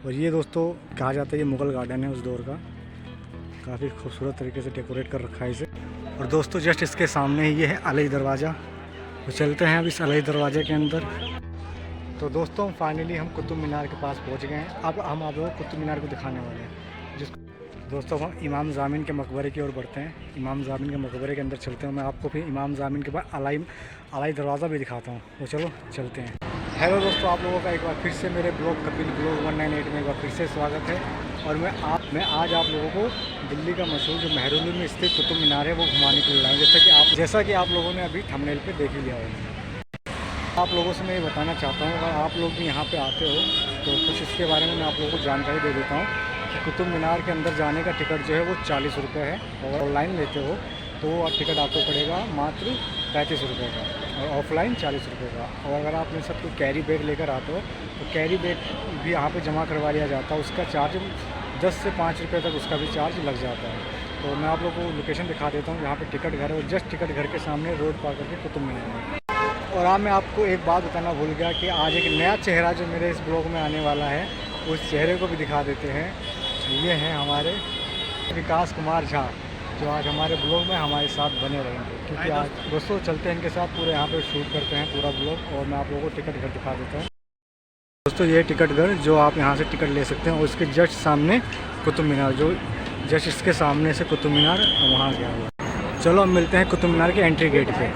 और ये दोस्तों कहा जाता है ये मुग़ल गार्डन है उस दौर का। काफ़ी खूबसूरत तरीके से डेकोरेट कर रखा है इसे। और दोस्तों जस्ट इसके सामने ही ये है अलई दरवाज़ा। तो चलते हैं अब इस अलई दरवाजे के अंदर। तो दोस्तों फाइनली हम कुतुब मीनार के पास पहुंच गए हैं। अब हम आप लोगों को कुतुब मीनार को दिखाने वाले हैं। दोस्तों हम इमाम ज़ामिन के मकबरे की ओर बढ़ते हैं। इमाम ज़ामिन के मकबरे के अंदर चलते हैं। मैं आपको फिर इमाम ज़ामिन के बाद अलई दरवाज़ा भी दिखाता हूँ। तो चलो चलते हैं। हेलो दोस्तों, आप लोगों का एक बार फिर से मेरे ब्लॉग कपिल ब्लॉग 198 में एक बार फिर से स्वागत है। और मैं आज आप लोगों को दिल्ली का मशहूर जो मेहरौली में स्थित कुतुब मीनार है वो घुमाने के लिए लाया हूँ। जैसा कि आप लोगों ने अभी थंबनेल पे देख ही लिया होगा। आप लोगों से मैं ये बताना चाहता हूँ, अगर आप लोग भी यहाँ पे आते हो तो कुछ इसके बारे में मैं आप लोगों को जानकारी दे देता हूँ कि कुतुब मीनार के अंदर जाने का टिकट जो है वो 40 रुपये है। और ऑनलाइन लेते हो तो टिकट आपको पड़ेगा मात्र 35 रुपये का, और ऑफलाइन 40 रुपये का। और अगर आप अपने साथ कोई कैरी बैग लेकर आते हो तो कैरी बैग भी यहाँ पे जमा करवा लिया जाता है। उसका चार्ज 10 से 5 रुपये तक उसका भी चार्ज लग जाता है। तो मैं आप लोगों को लोकेशन दिखा देता हूँ। यहाँ पे टिकट घर है और जस्ट टिकट घर के सामने रोड पार करके कुतुब मीनार है। और मैं आपको एक बात बताना भूल गया कि आज एक नया चेहरा जो मेरे इस ब्लॉग में आने वाला है उस चेहरे को भी दिखा देते हैं। ये हैं हमारे विकास कुमार झा, जो आज हमारे ब्लॉग में हमारे साथ बने रहेंगे। क्योंकि आज दोस्तों चलते हैं इनके साथ, पूरे यहाँ पे शूट करते हैं पूरा ब्लॉग। और मैं आप लोगों को टिकट घर दिखा देता हूँ। दोस्तों ये टिकट घर जो आप यहाँ से टिकट ले सकते हैं, और इसके जस्ट सामने कुतुब मीनार, जो जस्ट इसके सामने से कुतुब मीनार वहाँ गया हुआ। चलो अब मिलते हैं कुतुब मीनार के एंट्री गेट पे।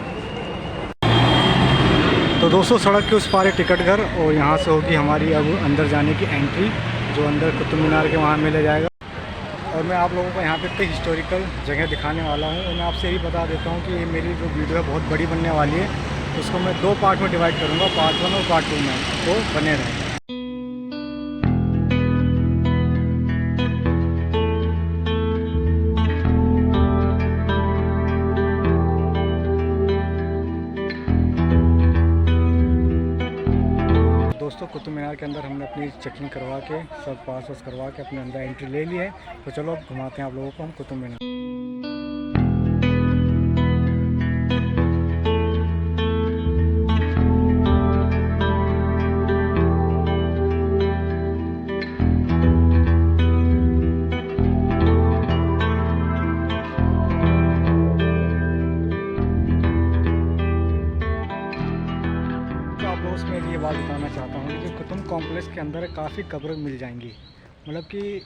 तो दोस्तों सड़क के उस पार टिकट घर, और यहाँ से होगी हमारी अब अंदर जाने की एंट्री, जो अंदर कुतुब मीनार के वहाँ मिल जाएगा। और मैं आप लोगों को यहाँ पे कई हिस्टोरिकल जगह दिखाने वाला हूँ। और मैं आपसे यही बता देता हूँ कि ये मेरी जो वीडियो है बहुत बड़ी बनने वाली है। उसको मैं 2 पार्ट में डिवाइड करूँगा, पार्ट 1 और पार्ट 2 में। तो बने रहें। दोस्तों कुतुब मीनार के अंदर हमने अपनी चेकिंग करवा के सब पास करवा के अपने अंदर एंट्री ले ली है। तो चलो अब घुमाते हैं आप लोगों को हम कुतुब मीनार। उसमें ये बात बताना चाहता हूँ कि कुतुब कॉम्प्लेक्स के अंदर काफ़ी कब्रें मिल जाएंगी। मतलब कि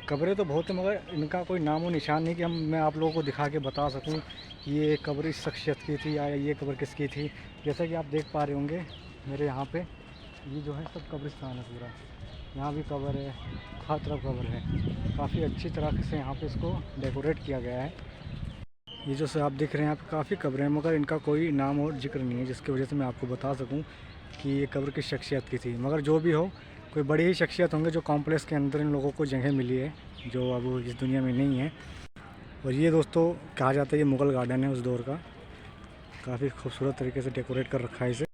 कब्रें तो बहुत है, मगर इनका कोई नामो निशान नहीं कि मैं आप लोगों को दिखा के बता सकूँ कि ये कब्र इस शख्सियत की थी या ये कब्र किसकी थी। जैसा कि आप देख पा रहे होंगे मेरे यहाँ पे ये जो है सब कब्रिस्तान है पूरा। यहाँ भी कब्र है, हर तरफ कब्र है। काफ़ी अच्छी तरह से यहाँ पर इसको डेकोरेट किया गया है। ये जो सब आप दिख रहे हैं यहाँ पे काफ़ी कब्रें हैं, मगर इनका कोई नाम और जिक्र नहीं है जिसकी वजह से मैं आपको बता सकूं कि ये कब्र किस शख्सियत की थी। मगर जो भी हो, कोई बड़ी ही शख्सियत होंगे जो कॉम्प्लेक्स के अंदर इन लोगों को जगह मिली है जो अब इस दुनिया में नहीं है। और ये दोस्तों कहा जाता है ये मुग़ल गार्डन है उस दौर का। काफ़ी खूबसूरत तरीके से डेकोरेट कर रखा है इसे।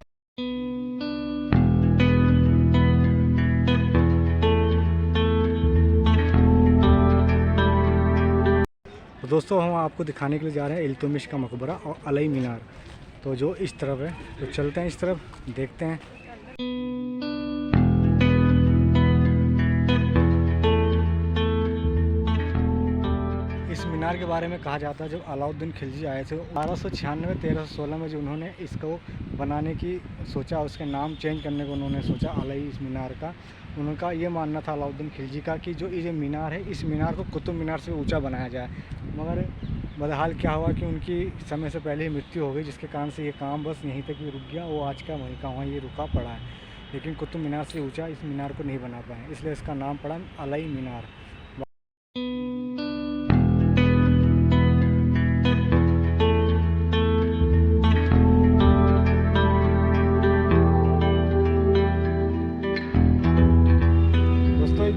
तो दोस्तों हम आपको दिखाने के लिए जा रहे हैं इल्तुतमिश का मकबरा और अलई मीनार, तो जो इस तरफ है। तो चलते हैं इस तरफ, देखते हैं। इस मीनार के बारे में कहा जाता है जब अलाउद्दीन खिलजी आए थे 1296-1316 में, जो उन्होंने इसको बनाने की सोचा, उसके नाम चेंज करने को उन्होंने सोचा अलई इस मीनार का। उनका ये मानना था अलाउद्दीन खिलजी का कि जो ये मीनार है इस मीनार को कुतुब मीनार से ऊंचा बनाया जाए। मगर बहरहाल क्या हुआ कि उनकी समय से पहले ही मृत्यु हो गई, जिसके कारण से ये काम बस यहीं तक ही रुक गया। वो आज का वहीं का वहीं ये रुका पड़ा है। लेकिन कुतुब मीनार से ऊंचा इस मीनार को नहीं बना पाए, इसलिए इसका नाम पड़ा अलई मीनार।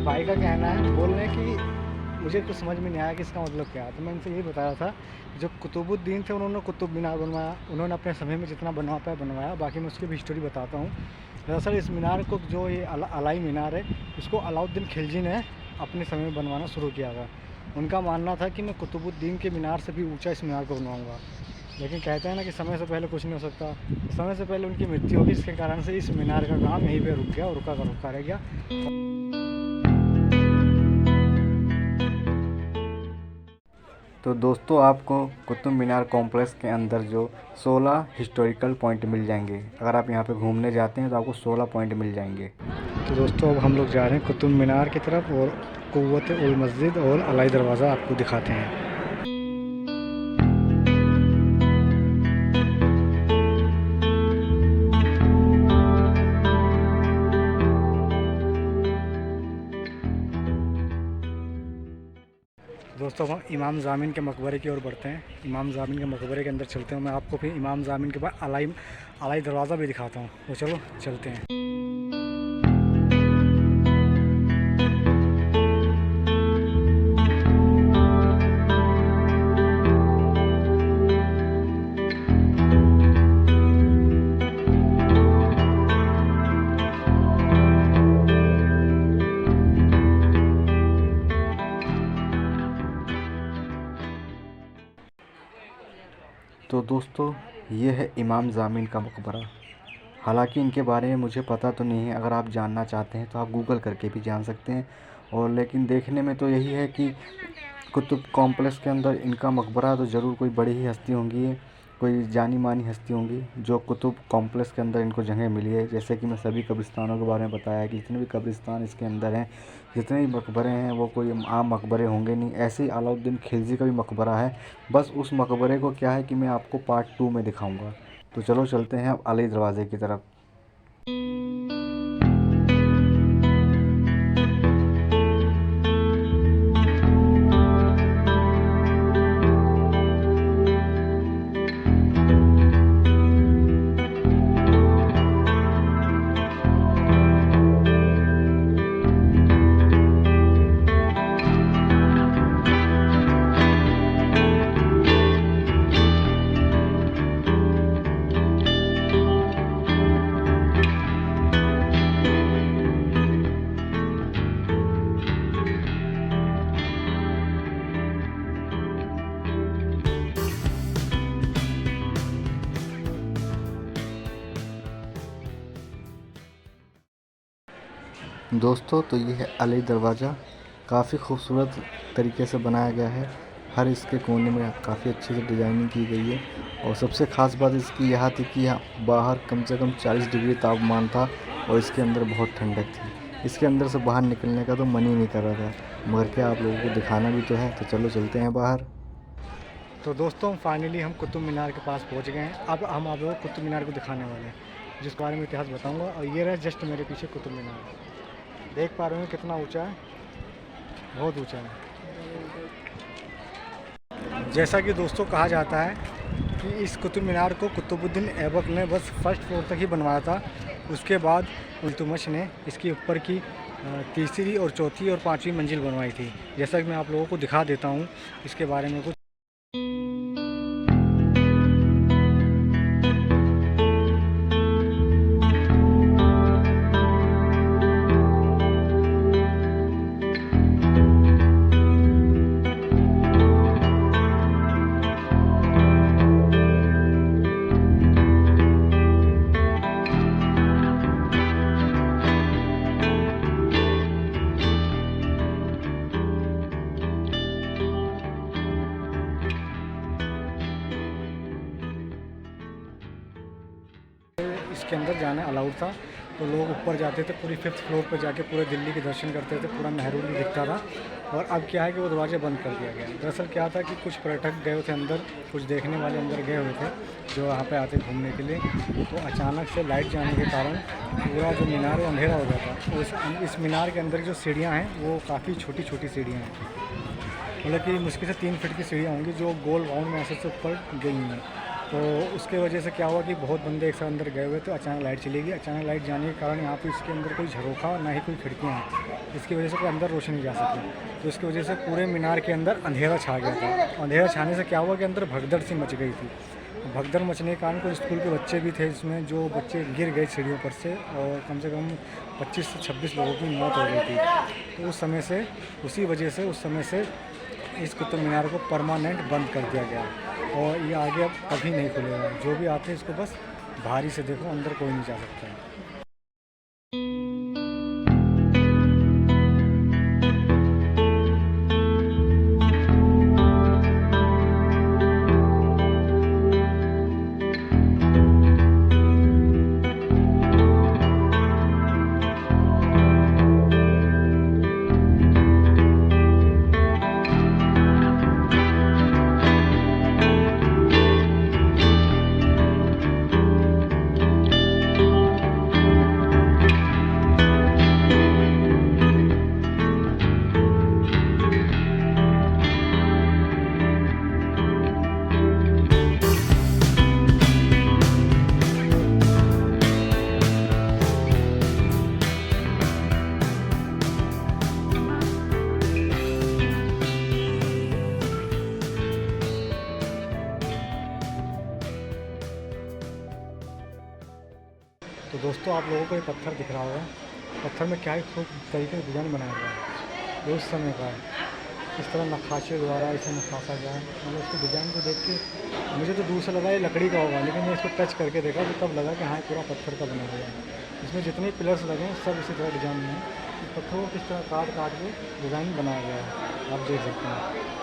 भाई का कहना है, बोल रहे हैं कि मुझे कुछ समझ में नहीं आया कि इसका मतलब क्या है। तो मैं इनसे यही बताया था जो कुतुबुद्दीन थे उन्होंने कुतुब मीनार बनवाया, उन्होंने अपने समय में जितना बनवा पाया बनवाया। बाकी मैं उसकी भी हिस्टोरी बताता हूँ। दरअसल इस मीनार को जो ये अलई मीनार है इसको अलाउद्दीन खिलजी ने अपने समय में बनवाना शुरू किया था। उनका मानना था कि मैं कुतुबुद्दीन के मीनार से भी ऊँचा इस मीनार को बनवाऊँगा। लेकिन कहते हैं ना कि समय से पहले कुछ नहीं हो सकता। समय से पहले उनकी मृत्यु होगी, इसके कारण से इस मीनार का नाम यहीं पर रुक गया और रुका रह गया। तो दोस्तों आपको कुतुब मीनार कॉम्प्लेक्स के अंदर जो 16 हिस्टोरिकल पॉइंट मिल जाएंगे। अगर आप यहाँ पे घूमने जाते हैं तो आपको 16 पॉइंट मिल जाएंगे। तो दोस्तों अब हम लोग जा रहे हैं कुतुब मीनार की तरफ और कुव्वत उल मस्जिद और अलाई दरवाज़ा आपको दिखाते हैं। दोस्तों हम इमाम ज़ामिन के मकबरे की ओर बढ़ते हैं। इमाम ज़ामिन के मकबरे के अंदर चलते हैं। मैं आपको फिर इमाम ज़ामिन के बाद अलाई दरवाज़ा भी दिखाता हूँ। तो चलो चलते हैं। तो दोस्तों ये है इमाम ज़ामिन का मकबरा। हालांकि इनके बारे में मुझे पता तो नहीं है, अगर आप जानना चाहते हैं तो आप गूगल करके भी जान सकते हैं। और लेकिन देखने में तो यही है कि कुतुब कॉम्प्लेक्स के अंदर इनका मकबरा तो ज़रूर कोई बड़ी ही हस्ती होंगी, कोई जानी मानी हस्ती होंगी जो कुतुब कॉम्प्लेक्स के अंदर इनको जगह मिली है। जैसे कि मैं सभी कब्रिस्तानों के बारे में बताया कि जितने भी कब्रिस्तान इसके अंदर हैं, जितने भी मकबरे हैं वो कोई आम मकबरे होंगे नहीं। ऐसे ही अलाउद्दीन खिलजी का भी मकबरा है, बस उस मकबरे को क्या है कि मैं आपको पार्ट 2 में दिखाऊँगा। तो चलो चलते हैं अब अली दरवाज़े की तरफ। दोस्तों तो ये है अली दरवाज़ा। काफ़ी खूबसूरत तरीके से बनाया गया है। हर इसके कोने में काफ़ी अच्छे से डिज़ाइनिंग की गई है। और सबसे ख़ास बात इसकी यह थी कि यहाँ बाहर कम से कम 40 डिग्री तापमान था और इसके अंदर बहुत ठंडक थी। इसके अंदर से बाहर निकलने का तो मन ही नहीं कर रहा था, मगर क्या आप लोगों को दिखाना भी तो है। तो चलो चलते हैं बाहर। तो दोस्तों फाइनली हम कुतुब मीनार के पास पहुँच गए हैं। अब हम आप लोगों को कुतुब मीनार को दिखाने वाले हैं, जिसके बारे में इतिहास बताऊँगा। और ये रहा जस्ट मेरे पीछे कुतुब मीनार, देख पा रहे हो कितना ऊंचा है, बहुत ऊंचा है। जैसा कि दोस्तों कहा जाता है कि इस कुतुब मीनार को कुतुबुद्दीन ऐबक ने बस फर्स्ट फ्लोर तक ही बनवाया था। उसके बाद इल्तुतमिश ने इसके ऊपर की तीसरी और चौथी और पांचवी मंजिल बनवाई थी। जैसा कि मैं आप लोगों को दिखा देता हूँ इसके बारे में कुछ। इसके अंदर जाना अलाउड था, तो लोग ऊपर जाते थे, पूरी 5th फ्लोर पर जाके पूरे दिल्ली के दर्शन करते थे, पूरा नेहरू भी दिखता था। और अब क्या है कि वो दरवाजे बंद कर दिया गया। दरअसल क्या था कि कुछ पर्यटक गए थे अंदर, कुछ देखने वाले अंदर गए हुए थे जो यहाँ पे आते घूमने के लिए। तो अचानक से लाइट जाने के कारण पूरा जो मीनार है अंधेरा हो गया था। तो इस मीनार के अंदर जो सीढ़ियाँ हैं वो काफ़ी छोटी छोटी सीढ़ियाँ हैं, मतलब कि मुश्किल से 3 फीट की सीढ़ियाँ होंगी जो गोल राउंड में ऐसे से ऊपर गई हैं। तो उसके वजह से क्या हुआ कि बहुत बंदे एक साथ अंदर गए हुए, तो अचानक लाइट चली गई। अचानक लाइट जाने के कारण यहाँ पे इसके अंदर कोई झरोखा ना ही कोई खिड़कियाँ हैं, इसकी वजह से कोई अंदर रोशनी नहीं जा सकी। तो इसकी वजह से पूरे मीनार के अंदर अंधेरा छा गया था। अंधेरा छाने से क्या हुआ कि अंदर भगदड़ सी मच गई थी। भगदड़ मचने के कारण कुछ स्कूल के बच्चे भी थे जिसमें जो बच्चे गिर गए सीढ़ियों पर से, और कम से कम 25 से 26 लोगों की मौत हो गई थी। तो उस समय से उस समय से इस कुतुब मीनार को परमानेंट बंद कर दिया गया और ये आगे अब कभी नहीं खुलेगा। जो भी आते हैं इसको बस बाहरी से देखो, अंदर कोई नहीं जा सकता है। दोस्तों आप लोगों को ये पत्थर दिख रहा होगा, पत्थर में क्या ही खूब तरीके से डिज़ाइन बनाया गया है, ये उस समय का है। इस तरह नक्काशी द्वारा इसे नक्काशा गया है। मतलब इसके डिज़ाइन को देख के मुझे तो दूर से लगा ये लकड़ी का होगा, लेकिन मैं इसको टच करके देखा तो तब लगा कि हाँ पूरा पत्थर का बना हुआ है। इसमें जितने पिलर्स लगे हैं सब इसी तरह डिज़ाइन में है। पत्थरों को किस तरह काट काट के डिज़ाइन बनाया गया है, आप देख सकते हैं।